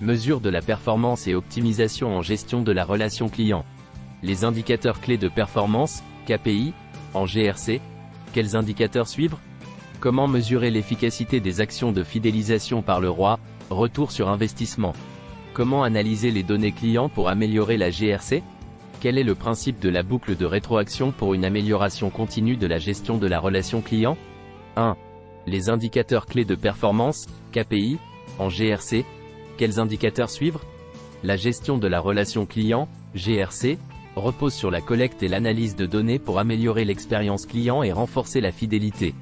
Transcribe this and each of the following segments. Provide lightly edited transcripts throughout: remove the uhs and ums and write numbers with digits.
Mesure de la performance et optimisation en gestion de la relation client. Les indicateurs clés de performance, KPI, en GRC. Quels indicateurs suivre? Comment mesurer l'efficacité des actions de fidélisation par le ROI, retour sur investissement? Comment analyser les données clients pour améliorer la GRC? Quel est le principe de la boucle de rétroaction pour une amélioration continue de la gestion de la relation client? 1. Les indicateurs clés de performance, KPI, en GRC. Quels indicateurs suivre? La gestion de la relation client, GRC, repose sur la collecte et l'analyse de données pour améliorer l'expérience client et renforcer la fidélité.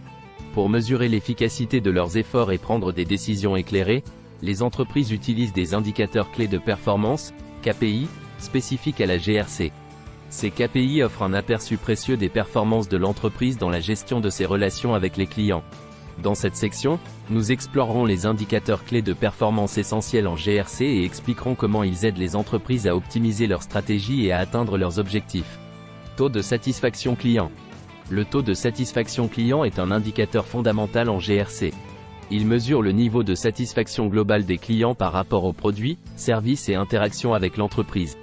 Pour mesurer l'efficacité de leurs efforts et prendre des décisions éclairées, les entreprises utilisent des indicateurs clés de performance, KPI, spécifiques à la GRC. Ces KPI offrent un aperçu précieux des performances de l'entreprise dans la gestion de ses relations avec les clients. Dans cette section, nous explorerons les indicateurs clés de performance essentiels en GRC et expliquerons comment ils aident les entreprises à optimiser leur stratégie et à atteindre leurs objectifs. Taux de satisfaction client. Le taux de satisfaction client est un indicateur fondamental en GRC. Il mesure le niveau de satisfaction globale des clients par rapport aux produits, services et interactions avec l'entreprise.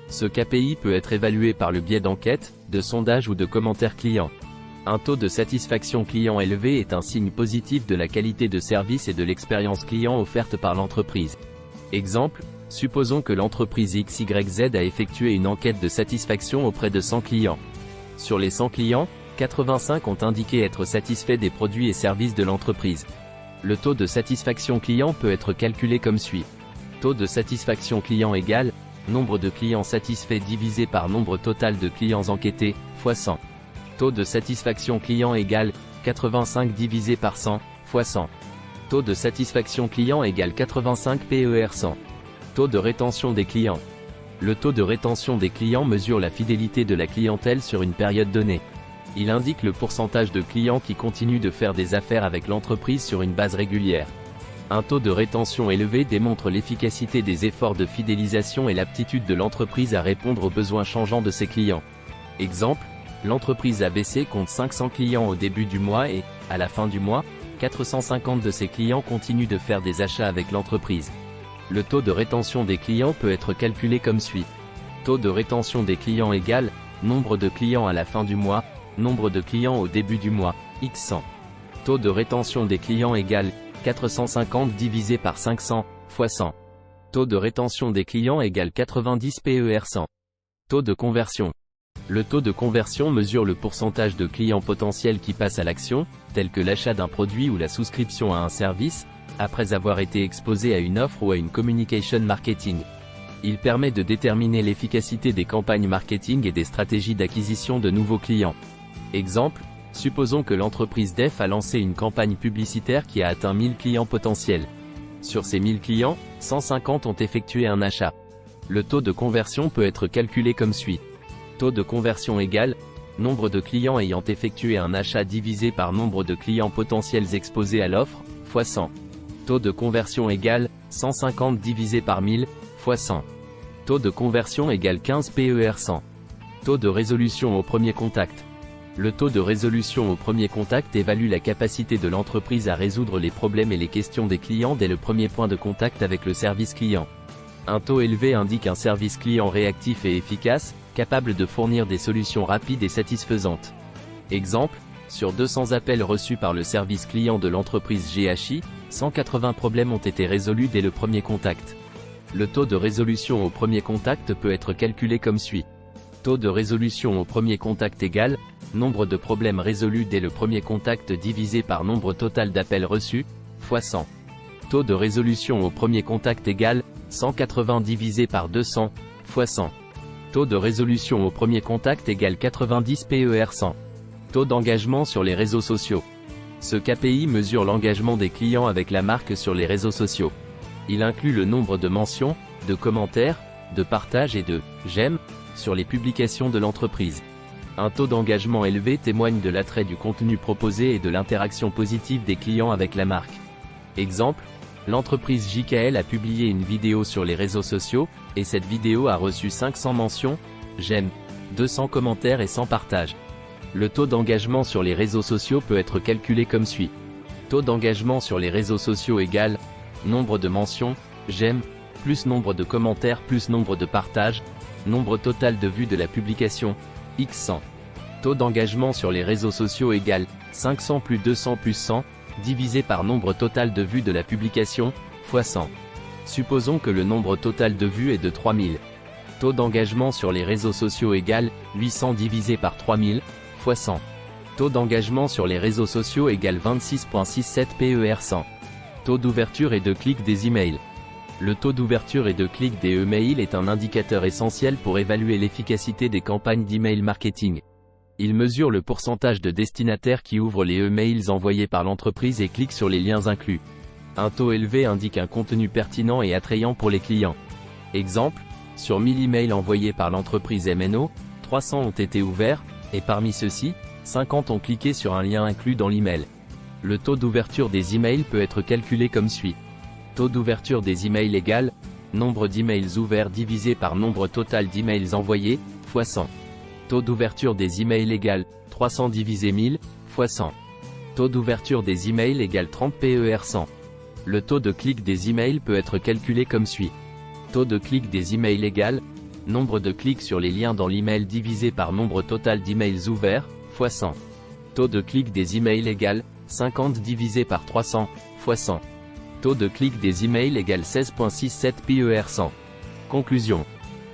Ce KPI peut être évalué par le biais d'enquêtes, de sondages ou de commentaires clients. Un taux de satisfaction client élevé est un signe positif de la qualité de service et de l'expérience client offerte par l'entreprise. Exemple, supposons que l'entreprise XYZ a effectué une enquête de satisfaction auprès de 100 clients. Sur les 100 clients, 85 ont indiqué être satisfaits des produits et services de l'entreprise. Le taux de satisfaction client peut être calculé comme suit. Taux de satisfaction client égale nombre de clients satisfaits divisé par nombre total de clients enquêtés, fois 100. Taux de satisfaction client égale 85 divisé par 100, fois 100. Taux de satisfaction client égale 85 PER 100. Taux de rétention des clients. Le taux de rétention des clients mesure la fidélité de la clientèle sur une période donnée. Il indique le pourcentage de clients qui continuent de faire des affaires avec l'entreprise sur une base régulière. Un taux de rétention élevé démontre l'efficacité des efforts de fidélisation et l'aptitude de l'entreprise à répondre aux besoins changeants de ses clients. Exemple, l'entreprise ABC compte 500 clients au début du mois et, à la fin du mois, 450 de ses clients continuent de faire des achats avec l'entreprise. Le taux de rétention des clients peut être calculé comme suit. Taux de rétention des clients égale nombre de clients à la fin du mois, nombre de clients au début du mois, x 100. Taux de rétention des clients égale 450 divisé par 500, fois 100. Taux de rétention des clients égale 90 PER 100. Taux de conversion. Le taux de conversion mesure le pourcentage de clients potentiels qui passent à l'action, tel que l'achat d'un produit ou la souscription à un service, après avoir été exposés à une offre ou à une communication marketing. Il permet de déterminer l'efficacité des campagnes marketing et des stratégies d'acquisition de nouveaux clients. Exemple, supposons que l'entreprise DEF a lancé une campagne publicitaire qui a atteint 1000 clients potentiels. Sur ces 1000 clients, 150 ont effectué un achat. Le taux de conversion peut être calculé comme suit. Taux de conversion égale nombre de clients ayant effectué un achat divisé par nombre de clients potentiels exposés à l'offre, fois 100. Taux de conversion égale 150 divisé par 1000, fois 100. Taux de conversion égale 15 PER 100. Taux de résolution au premier contact. Le taux de résolution au premier contact évalue la capacité de l'entreprise à résoudre les problèmes et les questions des clients dès le premier point de contact avec le service client. Un taux élevé indique un service client réactif et efficace, capable de fournir des solutions rapides et satisfaisantes. Exemple, sur 200 appels reçus par le service client de l'entreprise GHI, 180 problèmes ont été résolus dès le premier contact. Le taux de résolution au premier contact peut être calculé comme suit. Taux de résolution au premier contact égale nombre de problèmes résolus dès le premier contact divisé par nombre total d'appels reçus, fois 100. Taux de résolution au premier contact égale 180 divisé par 200, fois 100. Taux de résolution au premier contact égale 90 PER 100. Taux d'engagement sur les réseaux sociaux. Ce KPI mesure l'engagement des clients avec la marque sur les réseaux sociaux. Il inclut le nombre de mentions, de commentaires, de partages et de « j'aime » sur les publications de l'entreprise. Un taux d'engagement élevé témoigne de l'attrait du contenu proposé et de l'interaction positive des clients avec la marque. Exemple, l'entreprise JKL a publié une vidéo sur les réseaux sociaux, et cette vidéo a reçu 500 mentions, j'aime, 200 commentaires et 100 partages. Le taux d'engagement sur les réseaux sociaux peut être calculé comme suit. Taux d'engagement sur les réseaux sociaux égale nombre de mentions, j'aime, plus nombre de commentaires plus nombre de partages, nombre total de vues de la publication, x 100. Taux d'engagement sur les réseaux sociaux égale 500 plus 200 plus 100, divisé par nombre total de vues de la publication, fois 100. Supposons que le nombre total de vues est de 3000. Taux d'engagement sur les réseaux sociaux égale 800 divisé par 3000, fois 100. Taux d'engagement sur les réseaux sociaux égale 26,67 PER100. Taux d'ouverture et de clic des emails. Le taux d'ouverture et de clic des emails est un indicateur essentiel pour évaluer l'efficacité des campagnes d'email marketing. Il mesure le pourcentage de destinataires qui ouvrent les emails envoyés par l'entreprise et cliquent sur les liens inclus. Un taux élevé indique un contenu pertinent et attrayant pour les clients. Exemple, sur 1000 emails envoyés par l'entreprise MNO, 300 ont été ouverts, et parmi ceux-ci, 50 ont cliqué sur un lien inclus dans l'email. Le taux d'ouverture des emails peut être calculé comme suit. Taux d'ouverture des emails égale nombre d'emails ouverts divisé par nombre total d'emails envoyés, fois 100. Taux d'ouverture des emails égale 300 divisé 1000, fois 100. Taux d'ouverture des emails égale 30 PER100. Le taux de clic des emails peut être calculé comme suit. Taux de clic des emails égale nombre de clics sur les liens dans l'email divisé par nombre total d'emails ouverts, fois 100. Taux de clic des emails égale 50 divisé par 300, fois 100. Taux de clic des emails égale 16,67 PER100. Conclusion.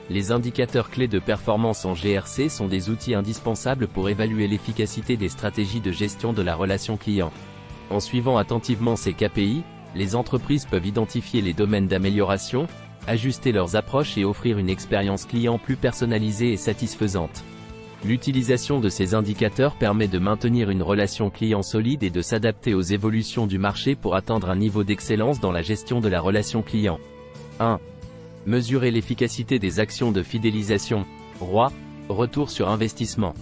Les indicateurs clés de performance en GRC sont des outils indispensables pour évaluer l'efficacité des stratégies de gestion de la relation client. En suivant attentivement ces KPI, les entreprises peuvent identifier les domaines d'amélioration, ajuster leurs approches et offrir une expérience client plus personnalisée et satisfaisante. L'utilisation de ces indicateurs permet de maintenir une relation client solide et de s'adapter aux évolutions du marché pour atteindre un niveau d'excellence dans la gestion de la relation client. 1. Mesurer l'efficacité des actions de fidélisation. ROI, retour sur investissement.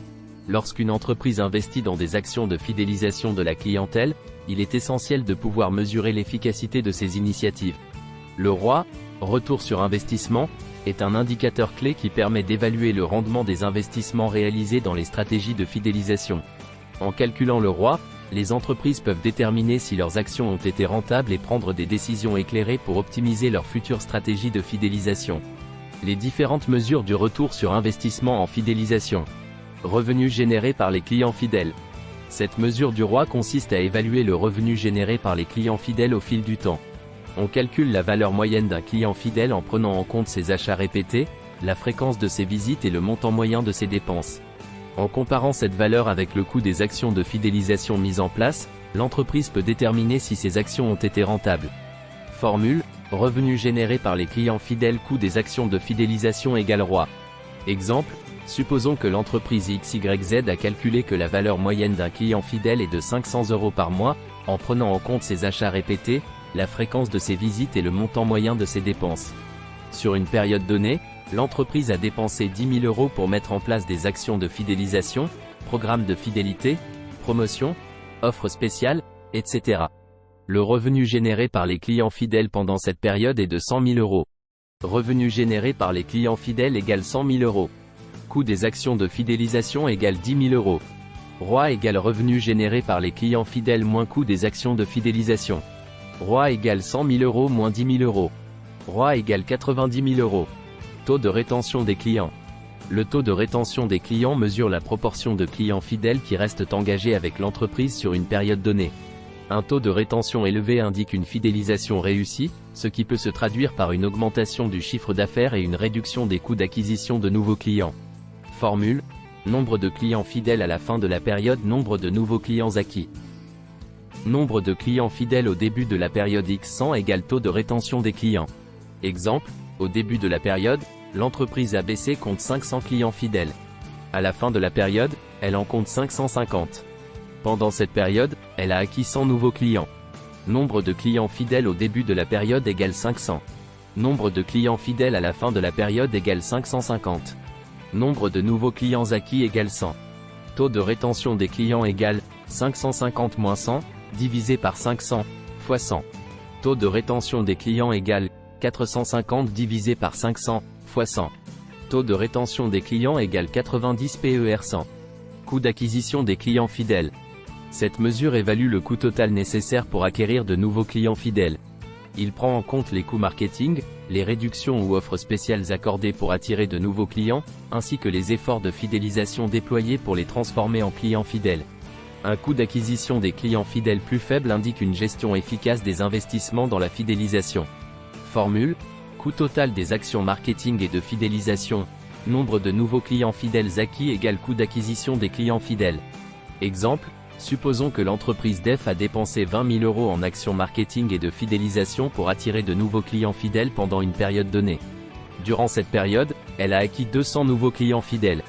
Lorsqu'une entreprise investit dans des actions de fidélisation de la clientèle, il est essentiel de pouvoir mesurer l'efficacité de ces initiatives. Le ROI, retour sur investissement, est un indicateur clé qui permet d'évaluer le rendement des investissements réalisés dans les stratégies de fidélisation. En calculant le ROI, les entreprises peuvent déterminer si leurs actions ont été rentables et prendre des décisions éclairées pour optimiser leur future stratégie de fidélisation. Les différentes mesures du retour sur investissement en fidélisation. Revenus générés par les clients fidèles. Cette mesure du ROI consiste à évaluer le revenu généré par les clients fidèles au fil du temps. On calcule la valeur moyenne d'un client fidèle en prenant en compte ses achats répétés, la fréquence de ses visites et le montant moyen de ses dépenses. En comparant cette valeur avec le coût des actions de fidélisation mises en place, l'entreprise peut déterminer si ces actions ont été rentables. Formule, revenu généré par les clients fidèles coût des actions de fidélisation égale ROI. Exemple, supposons que l'entreprise XYZ a calculé que la valeur moyenne d'un client fidèle est de 500 € par mois, en prenant en compte ses achats répétés, la fréquence de ses visites et le montant moyen de ses dépenses. Sur une période donnée, l'entreprise a dépensé 10 000 € pour mettre en place des actions de fidélisation, programmes de fidélité, promotions, offres spéciales, etc. Le revenu généré par les clients fidèles pendant cette période est de 100 000 €. Revenu généré par les clients fidèles égale 100 000 €. Coût des actions de fidélisation égale 10 000 €. ROI égale revenu généré par les clients fidèles moins coût des actions de fidélisation. ROI égale 100 000 € moins 10 000 €. ROI égale 90 000 €. Taux de rétention des clients. Le taux de rétention des clients mesure la proportion de clients fidèles qui restent engagés avec l'entreprise sur une période donnée. Un taux de rétention élevé indique une fidélisation réussie, ce qui peut se traduire par une augmentation du chiffre d'affaires et une réduction des coûts d'acquisition de nouveaux clients. Formule, nombre de clients fidèles à la fin de la période, nombre de nouveaux clients acquis. Nombre de clients fidèles au début de la période X100 égale taux de rétention des clients. Exemple, au début de la période, l'entreprise ABC compte 500 clients fidèles. À la fin de la période, elle en compte 550. Pendant cette période, elle a acquis 100 nouveaux clients. Nombre de clients fidèles au début de la période égale 500. Nombre de clients fidèles à la fin de la période égale 550. Nombre de nouveaux clients acquis égale 100. Taux de rétention des clients égale 550 moins 100, divisé par 500, fois 100. Taux de rétention des clients égale 450 divisé par 500, fois 100. Taux de rétention des clients égale 90 PER100. Coût d'acquisition des clients fidèles. Cette mesure évalue le coût total nécessaire pour acquérir de nouveaux clients fidèles. Il prend en compte les coûts marketing, les réductions ou offres spéciales accordées pour attirer de nouveaux clients, ainsi que les efforts de fidélisation déployés pour les transformer en clients fidèles. Un coût d'acquisition des clients fidèles plus faible indique une gestion efficace des investissements dans la fidélisation. Formule: coût total des actions marketing et de fidélisation, nombre de nouveaux clients fidèles acquis égale coût d'acquisition des clients fidèles. Exemple: supposons que l'entreprise DEF a dépensé 20 000 € en actions marketing et de fidélisation pour attirer de nouveaux clients fidèles pendant une période donnée. Durant cette période, elle a acquis 200 nouveaux clients fidèles.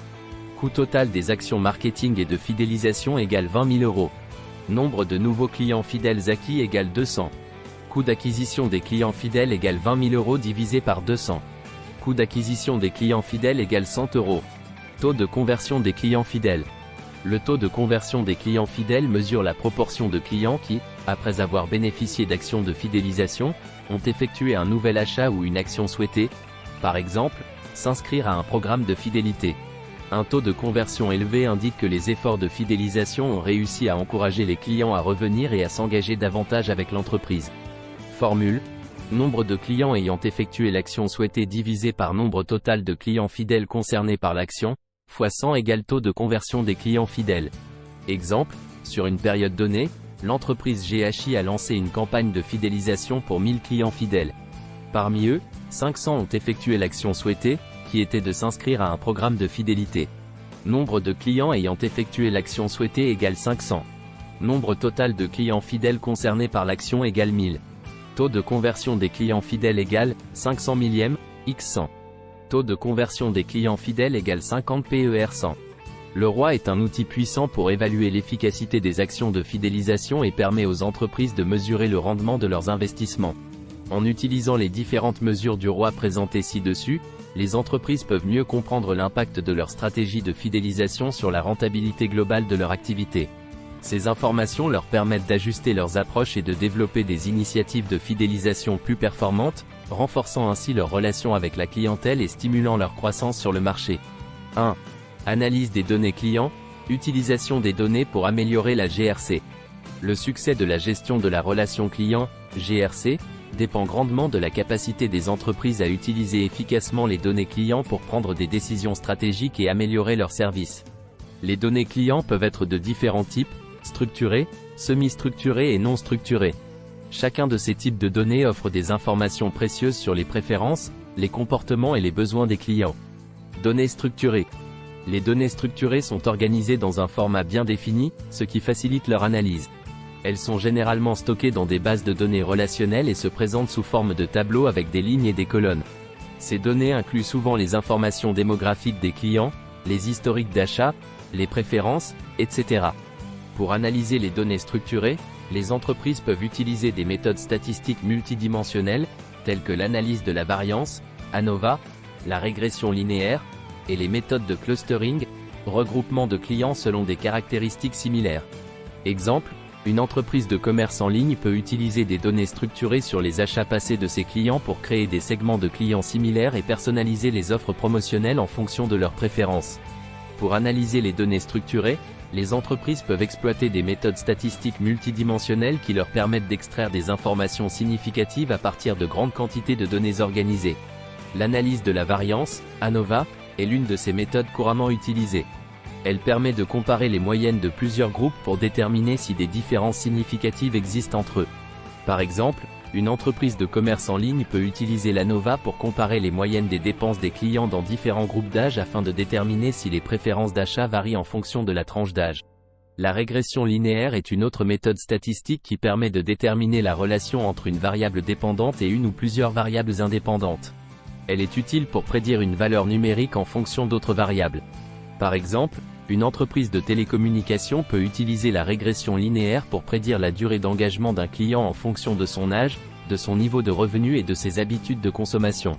Coût total des actions marketing et de fidélisation égale 20 000 €. Nombre de nouveaux clients fidèles acquis égale 200. Coût d'acquisition des clients fidèles égale 20 000 € divisé par 200. Coût d'acquisition des clients fidèles égale 100 €. Taux de conversion des clients fidèles. Le taux de conversion des clients fidèles mesure la proportion de clients qui, après avoir bénéficié d'actions de fidélisation, ont effectué un nouvel achat ou une action souhaitée, par exemple, s'inscrire à un programme de fidélité. Un taux de conversion élevé indique que les efforts de fidélisation ont réussi à encourager les clients à revenir et à s'engager davantage avec l'entreprise. Formule: nombre de clients ayant effectué l'action souhaitée divisé par nombre total de clients fidèles concernés par l'action, fois 100 égale taux de conversion des clients fidèles. Exemple: sur une période donnée, l'entreprise GHI a lancé une campagne de fidélisation pour 1000 clients fidèles. Parmi eux, 500 ont effectué l'action souhaitée, qui était de s'inscrire à un programme de fidélité. Nombre de clients ayant effectué l'action souhaitée égale 500. Nombre total de clients fidèles concernés par l'action égale 1000. Taux de conversion des clients fidèles égale 500 millième, x 100. Taux de conversion des clients fidèles égale 50 PER 100. Le ROI est un outil puissant pour évaluer l'efficacité des actions de fidélisation et permet aux entreprises de mesurer le rendement de leurs investissements. En utilisant les différentes mesures du ROI présentées ci-dessus, les entreprises peuvent mieux comprendre l'impact de leur stratégie de fidélisation sur la rentabilité globale de leur activité. Ces informations leur permettent d'ajuster leurs approches et de développer des initiatives de fidélisation plus performantes, renforçant ainsi leurs relations avec la clientèle et stimulant leur croissance sur le marché. 1. Analyse des données clients, utilisation des données pour améliorer la GRC. Le succès de la gestion de la relation client, GRC, dépend grandement de la capacité des entreprises à utiliser efficacement les données clients pour prendre des décisions stratégiques et améliorer leurs services. Les données clients peuvent être de différents types: structurées, semi-structurées et non structurées. Chacun de ces types de données offre des informations précieuses sur les préférences, les comportements et les besoins des clients. Données structurées. Les données structurées sont organisées dans un format bien défini, ce qui facilite leur analyse. Elles sont généralement stockées dans des bases de données relationnelles et se présentent sous forme de tableaux avec des lignes et des colonnes. Ces données incluent souvent les informations démographiques des clients, les historiques d'achat, les préférences, etc. Pour analyser les données structurées, les entreprises peuvent utiliser des méthodes statistiques multidimensionnelles, telles que l'analyse de la variance, ANOVA, la régression linéaire, et les méthodes de clustering, regroupement de clients selon des caractéristiques similaires. Exemple: une entreprise de commerce en ligne peut utiliser des données structurées sur les achats passés de ses clients pour créer des segments de clients similaires et personnaliser les offres promotionnelles en fonction de leurs préférences. Pour analyser les données structurées, les entreprises peuvent exploiter des méthodes statistiques multidimensionnelles qui leur permettent d'extraire des informations significatives à partir de grandes quantités de données organisées. L'analyse de la variance, ANOVA, est l'une de ces méthodes couramment utilisées. Elle permet de comparer les moyennes de plusieurs groupes pour déterminer si des différences significatives existent entre eux. Par exemple, une entreprise de commerce en ligne peut utiliser l'ANOVA pour comparer les moyennes des dépenses des clients dans différents groupes d'âge afin de déterminer si les préférences d'achat varient en fonction de la tranche d'âge. La régression linéaire est une autre méthode statistique qui permet de déterminer la relation entre une variable dépendante et une ou plusieurs variables indépendantes. Elle est utile pour prédire une valeur numérique en fonction d'autres variables. Par exemple, une entreprise de télécommunications peut utiliser la régression linéaire pour prédire la durée d'engagement d'un client en fonction de son âge, de son niveau de revenu et de ses habitudes de consommation.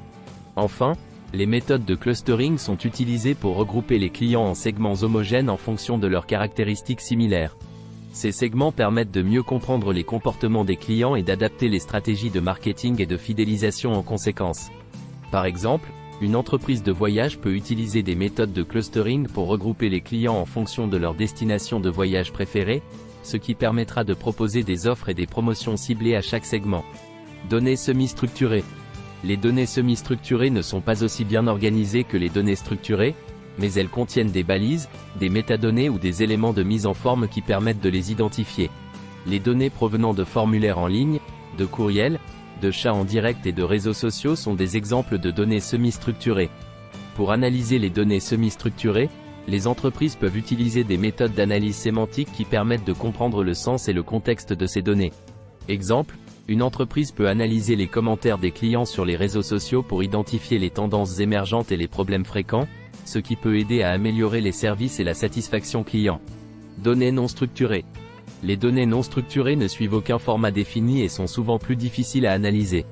Enfin, les méthodes de clustering sont utilisées pour regrouper les clients en segments homogènes en fonction de leurs caractéristiques similaires. Ces segments permettent de mieux comprendre les comportements des clients et d'adapter les stratégies de marketing et de fidélisation en conséquence. Par exemple, une entreprise de voyage peut utiliser des méthodes de clustering pour regrouper les clients en fonction de leur destination de voyage préférée, ce qui permettra de proposer des offres et des promotions ciblées à chaque segment. Données semi-structurées. Les données semi-structurées ne sont pas aussi bien organisées que les données structurées, mais elles contiennent des balises, des métadonnées ou des éléments de mise en forme qui permettent de les identifier. Les données provenant de formulaires en ligne, de courriels, de chats en direct et de réseaux sociaux sont des exemples de données semi-structurées. Pour analyser les données semi-structurées, les entreprises peuvent utiliser des méthodes d'analyse sémantique qui permettent de comprendre le sens et le contexte de ces données. Exemple, une entreprise peut analyser les commentaires des clients sur les réseaux sociaux pour identifier les tendances émergentes et les problèmes fréquents, ce qui peut aider à améliorer les services et la satisfaction client. Données non structurées. Les données non structurées ne suivent aucun format défini et sont souvent plus difficiles à analyser.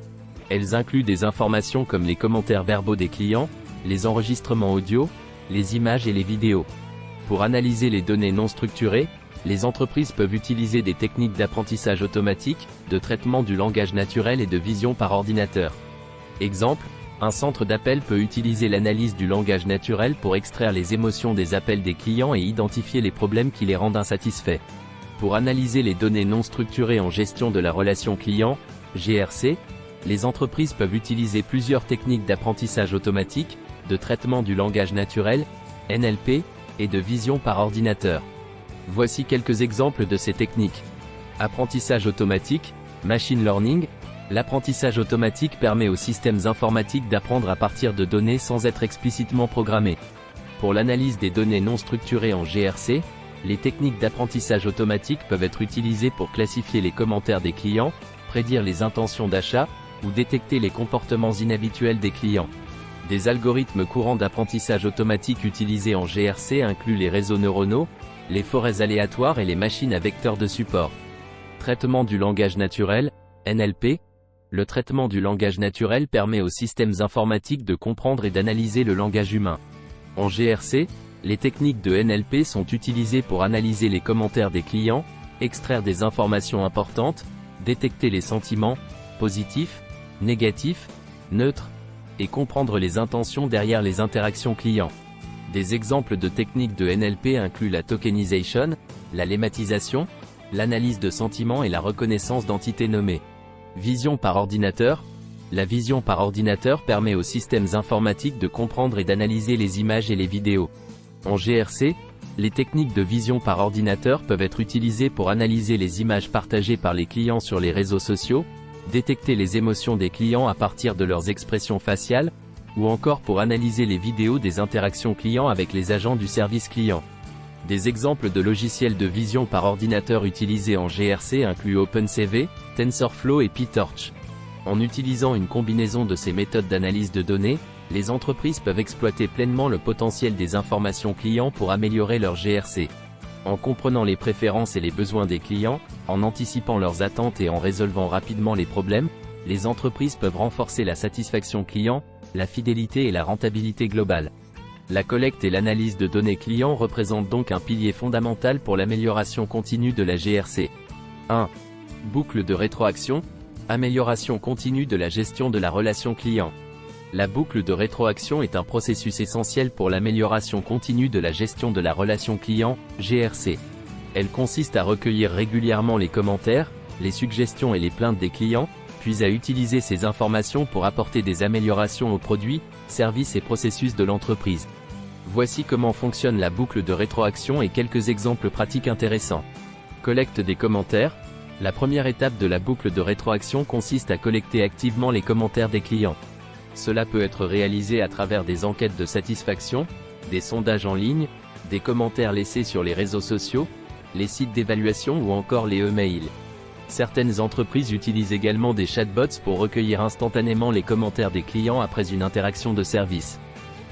Elles incluent des informations comme les commentaires verbaux des clients, les enregistrements audio, les images et les vidéos. Pour analyser les données non structurées, les entreprises peuvent utiliser des techniques d'apprentissage automatique, de traitement du langage naturel et de vision par ordinateur. Exemple, un centre d'appel peut utiliser l'analyse du langage naturel pour extraire les émotions des appels des clients et identifier les problèmes qui les rendent insatisfaits. Pour analyser les données non structurées en gestion de la relation client, GRC, les entreprises peuvent utiliser plusieurs techniques d'apprentissage automatique, de traitement du langage naturel, NLP, et de vision par ordinateur. Voici quelques exemples de ces techniques. Apprentissage automatique, machine learning. L'apprentissage automatique permet aux systèmes informatiques d'apprendre à partir de données sans être explicitement programmés. Pour l'analyse des données non structurées en GRC, les techniques d'apprentissage automatique peuvent être utilisées pour classifier les commentaires des clients, prédire les intentions d'achat, ou détecter les comportements inhabituels des clients. Des algorithmes courants d'apprentissage automatique utilisés en GRC incluent les réseaux neuronaux, les forêts aléatoires et les machines à vecteurs de support. Traitement du langage naturel, NLP. Le traitement du langage naturel permet aux systèmes informatiques de comprendre et d'analyser le langage humain. En GRC, les techniques de NLP sont utilisées pour analyser les commentaires des clients, extraire des informations importantes, détecter les sentiments, positifs, négatifs, neutres, et comprendre les intentions derrière les interactions clients. Des exemples de techniques de NLP incluent la tokenisation, la lemmatisation, l'analyse de sentiments et la reconnaissance d'entités nommées. Vision par ordinateur. La vision par ordinateur permet aux systèmes informatiques de comprendre et d'analyser les images et les vidéos. En GRC, les techniques de vision par ordinateur peuvent être utilisées pour analyser les images partagées par les clients sur les réseaux sociaux, détecter les émotions des clients à partir de leurs expressions faciales, ou encore pour analyser les vidéos des interactions clients avec les agents du service client. Des exemples de logiciels de vision par ordinateur utilisés en GRC incluent OpenCV, TensorFlow et PyTorch. En utilisant une combinaison de ces méthodes d'analyse de données, les entreprises peuvent exploiter pleinement le potentiel des informations clients pour améliorer leur GRC. En comprenant les préférences et les besoins des clients, en anticipant leurs attentes et en résolvant rapidement les problèmes, les entreprises peuvent renforcer la satisfaction client, la fidélité et la rentabilité globale. La collecte et l'analyse de données clients représentent donc un pilier fondamental pour l'amélioration continue de la GRC. 1. Boucle de rétroaction. Amélioration continue de la gestion de la relation client. La boucle de rétroaction est un processus essentiel pour l'amélioration continue de la gestion de la relation client, GRC. Elle consiste à recueillir régulièrement les commentaires, les suggestions et les plaintes des clients, puis à utiliser ces informations pour apporter des améliorations aux produits, services et processus de l'entreprise. Voici comment fonctionne la boucle de rétroaction et quelques exemples pratiques intéressants. Collecte des commentaires. La première étape de la boucle de rétroaction consiste à collecter activement les commentaires des clients. Cela peut être réalisé à travers des enquêtes de satisfaction, des sondages en ligne, des commentaires laissés sur les réseaux sociaux, les sites d'évaluation ou encore les e-mails. Certaines entreprises utilisent également des chatbots pour recueillir instantanément les commentaires des clients après une interaction de service.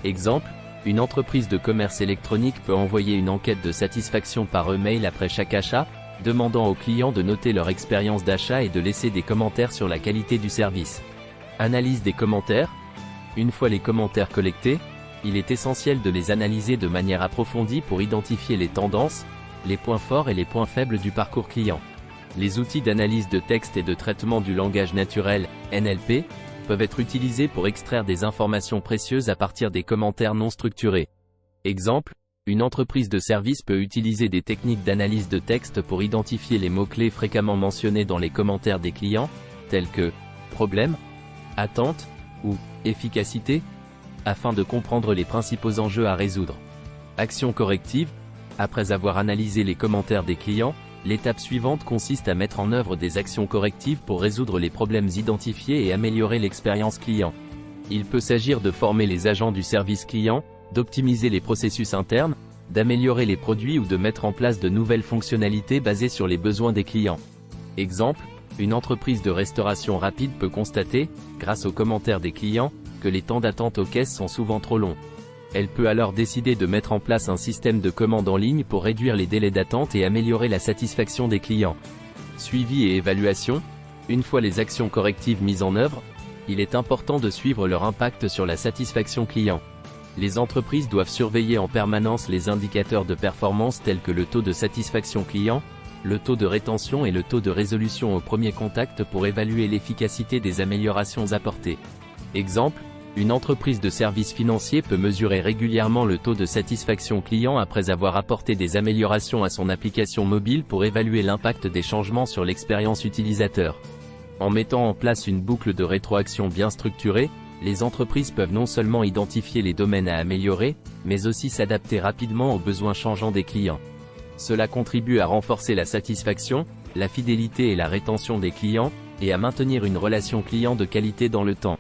Exemple, une entreprise de commerce électronique peut envoyer une enquête de satisfaction par e-mail après chaque achat, demandant aux clients de noter leur expérience d'achat et de laisser des commentaires sur la qualité du service. Analyse des commentaires. Une fois les commentaires collectés, il est essentiel de les analyser de manière approfondie pour identifier les tendances, les points forts et les points faibles du parcours client. Les outils d'analyse de texte et de traitement du langage naturel, NLP, peuvent être utilisés pour extraire des informations précieuses à partir des commentaires non structurés. Exemple, une entreprise de service peut utiliser des techniques d'analyse de texte pour identifier les mots-clés fréquemment mentionnés dans les commentaires des clients, tels que Problème, attente ou efficacité, afin de comprendre les principaux enjeux à résoudre. Action corrective. Après avoir analysé les commentaires des clients, l'étape suivante consiste à mettre en œuvre des actions correctives pour résoudre les problèmes identifiés et améliorer l'expérience client. Il peut s'agir de former les agents du service client, d'optimiser les processus internes, d'améliorer les produits ou de mettre en place de nouvelles fonctionnalités basées sur les besoins des clients. Exemple, une entreprise de restauration rapide peut constater, grâce aux commentaires des clients, que les temps d'attente aux caisses sont souvent trop longs. Elle peut alors décider de mettre en place un système de commande en ligne pour réduire les délais d'attente et améliorer la satisfaction des clients. Suivi et évaluation. Une fois les actions correctives mises en œuvre, il est important de suivre leur impact sur la satisfaction client. Les entreprises doivent surveiller en permanence les indicateurs de performance tels que le taux de satisfaction client, le taux de rétention et le taux de résolution au premier contact pour évaluer l'efficacité des améliorations apportées. Exemple, une entreprise de services financiers peut mesurer régulièrement le taux de satisfaction client après avoir apporté des améliorations à son application mobile pour évaluer l'impact des changements sur l'expérience utilisateur. En mettant en place une boucle de rétroaction bien structurée, les entreprises peuvent non seulement identifier les domaines à améliorer, mais aussi s'adapter rapidement aux besoins changeants des clients. Cela contribue à renforcer la satisfaction, la fidélité et la rétention des clients, et à maintenir une relation client de qualité dans le temps.